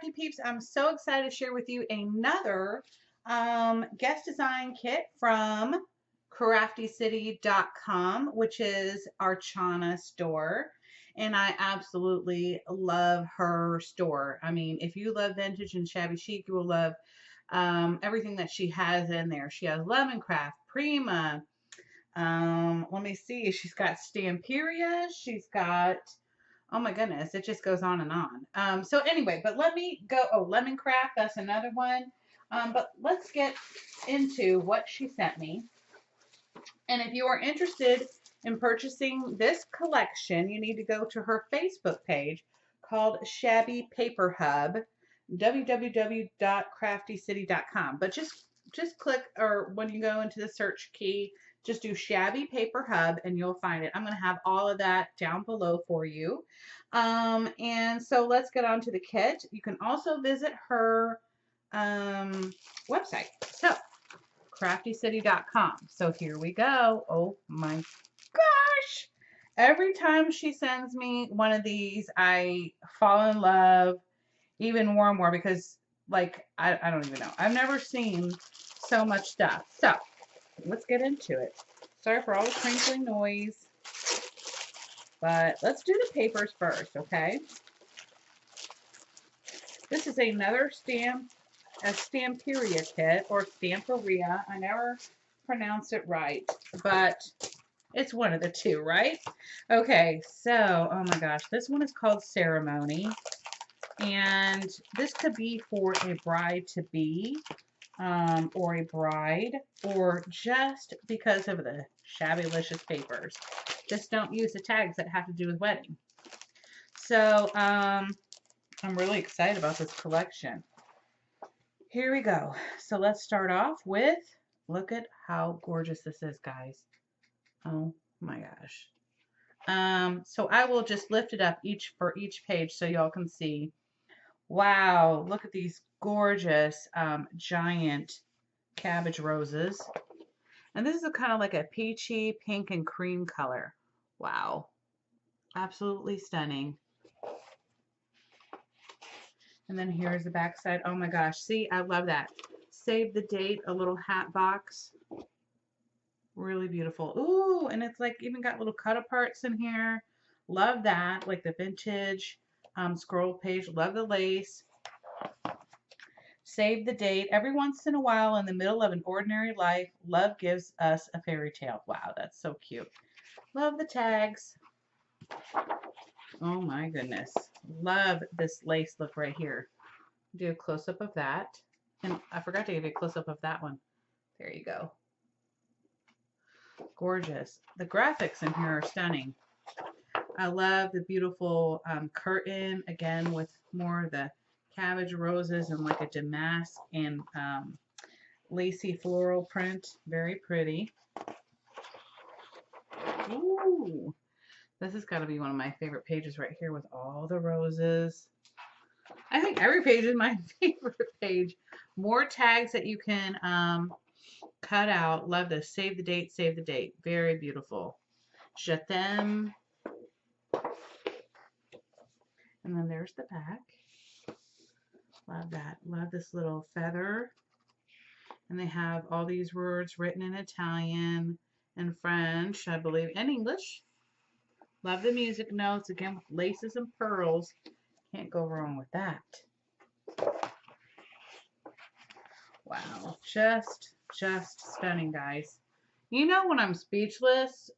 Crafty peeps, I'm so excited to share with you another guest design kit from craftycity.com, which is our Chana store. And I absolutely love her store. I mean, if you love vintage and shabby chic, you will love everything that she has in there. She has Lemoncraft, Prima. Let me see. She's got Stamperia. She's got, oh my goodness, it just goes on and on. So anyway, but let me go. Oh, Lemoncraft, that's another one. But let's get into what she sent me. And if you are interested in purchasing this collection, you need to go to her Facebook page called Shabby Paper Hub, www.craftycity.com. But just click, or when you go into the search key, just do Shabby Paper Hub and you'll find it. I'm going to have all of that down below for you. And so let's get on to the kit. You can also visit her website. So craftycity.com. So here we go. Oh my gosh. Every time she sends me one of these, I fall in love even more and more because, like, I don't even know. I've never seen so much stuff. So let's get into it. Sorry for all the crinkling noise, but let's do the papers first, okay? This is another a Stamperia kit, or Stamperia. I never pronounce it right, but it's one of the two, right? Okay, so, oh my gosh, this one is called Ceremony, and this could be for a bride-to-be, or a bride, or just because of the shabby-licious papers. Just don't use the tags that have to do with wedding. So, I'm really excited about this collection. Here we go. So let's start off with, look at how gorgeous this is, guys. Oh my gosh. So I will just lift it up for each page so y'all can see. Wow, look at these gorgeous giant cabbage roses. And this is kind of like a peachy pink and cream color. Wow. Absolutely stunning. And then here's the back side. Oh my gosh. See, I love that. Save the date, a little hat box. Really beautiful. Ooh, and it's like even got little cut aparts in here. Love that. Like the vintage scroll page. Love the lace. Save the date. Every once in a while, in the middle of an ordinary life, love gives us a fairy tale. Wow, that's so cute. Love the tags. Oh my goodness. Love this lace look right here. Do a close-up of that. And I forgot to give you a close-up of that one. There you go. Gorgeous. The graphics in here are stunning. I love the beautiful curtain, again, with more of the cabbage roses and like a damask and lacy floral print. Very pretty. Ooh. This has got to be one of my favorite pages right here with all the roses. I think every page is my favorite page. More tags that you can cut out. Love this. Save the date, save the date. Very beautiful. Je t'aime. And then there's the back. Love that. Love this little feather. And they have all these words written in Italian and French, I believe, and English. Love the music notes, again, with laces and pearls. Can't go wrong with that. Wow, just stunning, guys. You know when I'm speechless,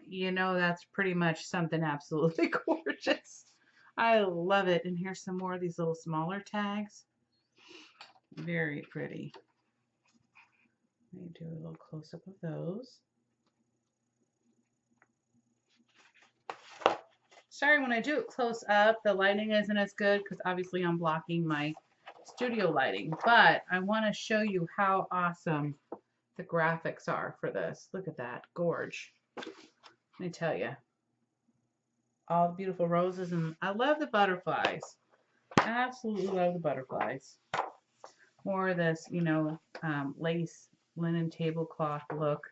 you know that's pretty much something absolutely gorgeous. I love it. And here's some more of these little smaller tags. Very pretty. Let me do a little close-up of those. Sorry, when I do it close up, the lighting isn't as good because obviously I'm blocking my studio lighting. But I want to show you how awesome the graphics are for this. Look at that. Gorge. Let me tell you. All the beautiful roses. And I love the butterflies. Absolutely love the butterflies. More of this, you know, lace linen tablecloth look.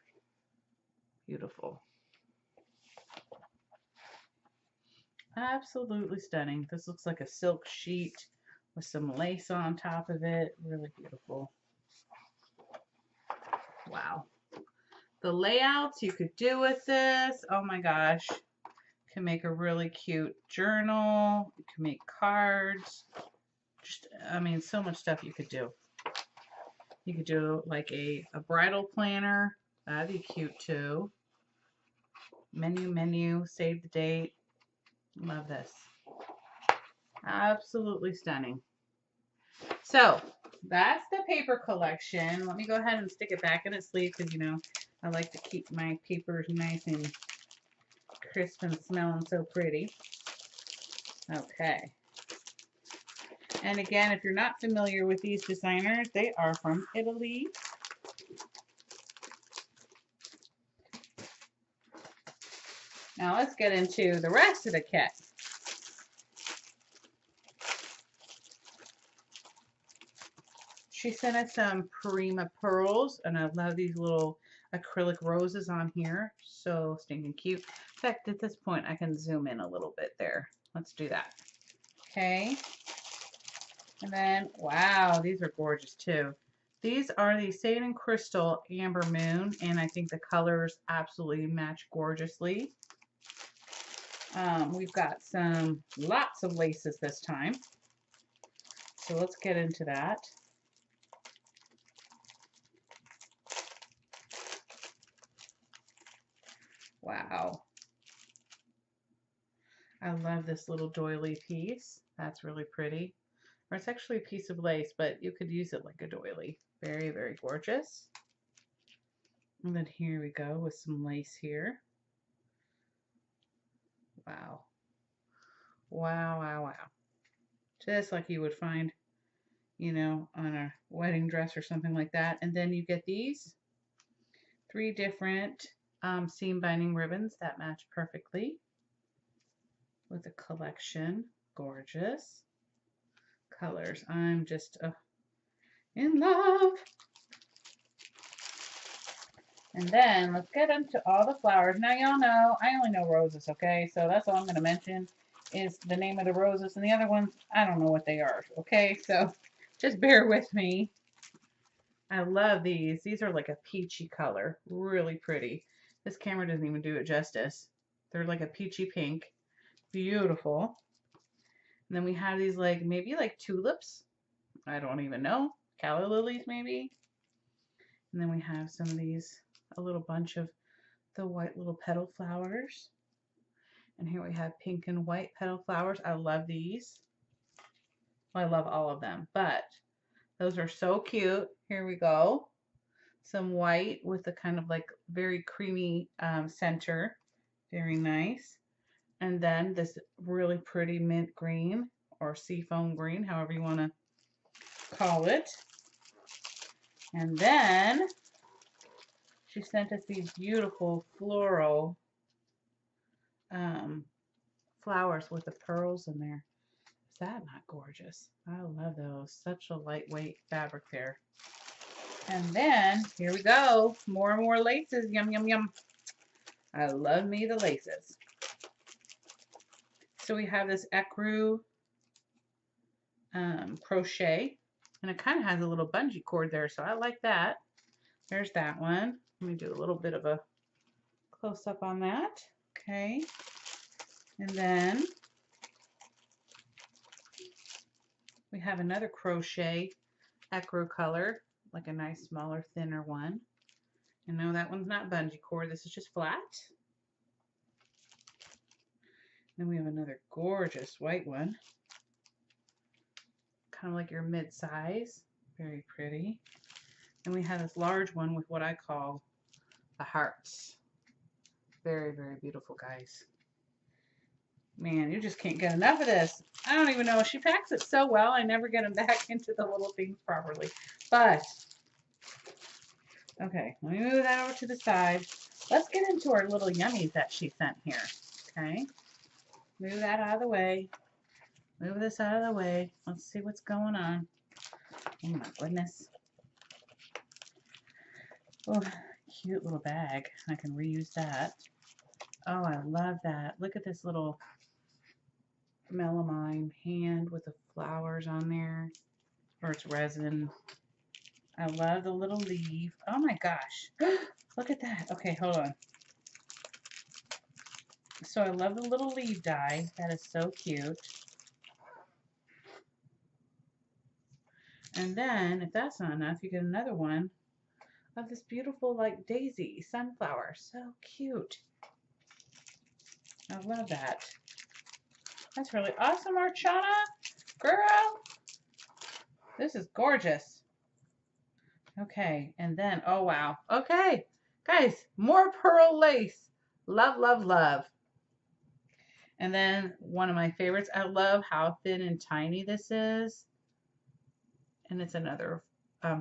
Beautiful. Absolutely stunning. This looks like a silk sheet with some lace on top of it. Really beautiful. Wow. The layouts you could do with this, oh my gosh. You can make a really cute journal. You can make cards. Just, I mean, so much stuff you could do. You could do like a bridal planner. That'd be cute too. Menu, save the date. Love this. Absolutely stunning. So that's the paper collection. Let me go ahead and stick it back in its sleeve because, you know, I like to keep my papers nice and crisp and smelling so pretty. Okay. And again, if you're not familiar with these designers, they are from Italy. Now let's get into the rest of the kit. She sent us some Prima pearls, and I love these little acrylic roses on here. So stinking cute. In fact, at this point, I can zoom in a little bit there. Let's do that. Okay. And then, wow, these are gorgeous too. These are the Satan Crystal Amber Moon, and I think the colors absolutely match gorgeously. We've got lots of laces this time. So let's get into that. Wow. I love this little doily piece. That's really pretty. Or it's actually a piece of lace, but you could use it like a doily. Very, very gorgeous. And then here we go with some lace here. Wow. Wow, wow, wow. Just like you would find, you know, on a wedding dress or something like that. And then you get these 3 different seam binding ribbons that match perfectly with a collection. Gorgeous colors. I'm just in love. And then let's get into all the flowers. Now y'all know I only know roses, okay? So that's all I'm going to mention is the name of the roses, and the other ones I don't know what they are, okay? So just bear with me. I love these. These are like a peachy color, really pretty. This camera doesn't even do it justice. They're like a peachy pink, beautiful. And then we have these like maybe like tulips. I don't even know. Calla lilies maybe. And then we have some of these, a little bunch of the white little petal flowers. And here we have pink and white petal flowers. I love these. Well, I love all of them, but those are so cute. Here we go. Some white with a kind of like very creamy center. Very nice. And then this really pretty mint green or seafoam green, however you want to call it. And then she sent us these beautiful floral flowers with the pearls in there. Is that not gorgeous? I love those. Such a lightweight fabric there. And then here we go. More and more laces. Yum, yum, yum. I love me the laces. So we have this ecru crochet, and it kind of has a little bungee cord there, so I like that. There's that one. Let me do a little bit of a close up on that. Okay. And then we have another crochet ecru color, like a nice smaller, thinner one. And no, that one's not bungee cord. This is just flat. Then we have another gorgeous white one. Kind of like your mid-size. Very pretty. And we have this large one with what I call the hearts. Very, very beautiful, guys. Man, you just can't get enough of this. I don't even know. She packs it so well. I never get them back into the little things properly. But, okay, let me move that over to the side. Let's get into our little yummies that she sent here. Okay. Move that out of the way. Move this out of the way. Let's see what's going on. Oh my goodness. Oh, cute little bag. I can reuse that. Oh, I love that. Look at this little melamine hand with the flowers on there, or it's resin. I love the little leaf. Oh my gosh. Look at that. Okay, hold on. So I love the little leaf die. That is so cute. And then, if that's not enough, you get another one of this beautiful, like, daisy sunflower. So cute. I love that. That's really awesome, Archana. Girl, this is gorgeous. Okay, and then, oh wow. Okay, guys, more pearl lace. Love, love, love. And then one of my favorites, I love how thin and tiny this is. And it's another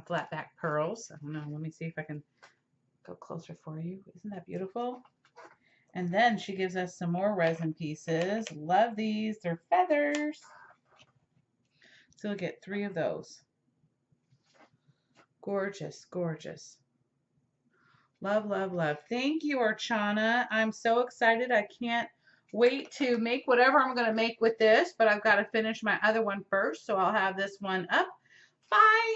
flat back pearls. I don't know, let me see if I can go closer for you. Isn't that beautiful? And then she gives us some more resin pieces. Love these, they're feathers. So we'll get 3 of those. Gorgeous, gorgeous. Love, love, love. Thank you, Archana. I'm so excited. I can't wait to make whatever I'm going to make with this, but I've got to finish my other one first, so I'll have this one up by,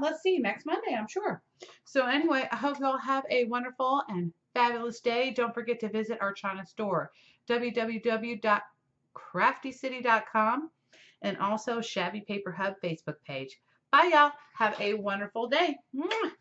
let's see, next Monday, I'm sure. So anyway, I hope you all have a wonderful and fabulous day. Don't forget to visit Archana's store, www.craftycity.com, and also Shabby Paper Hub Facebook page. Bye, y'all. Have a wonderful day. Mwah.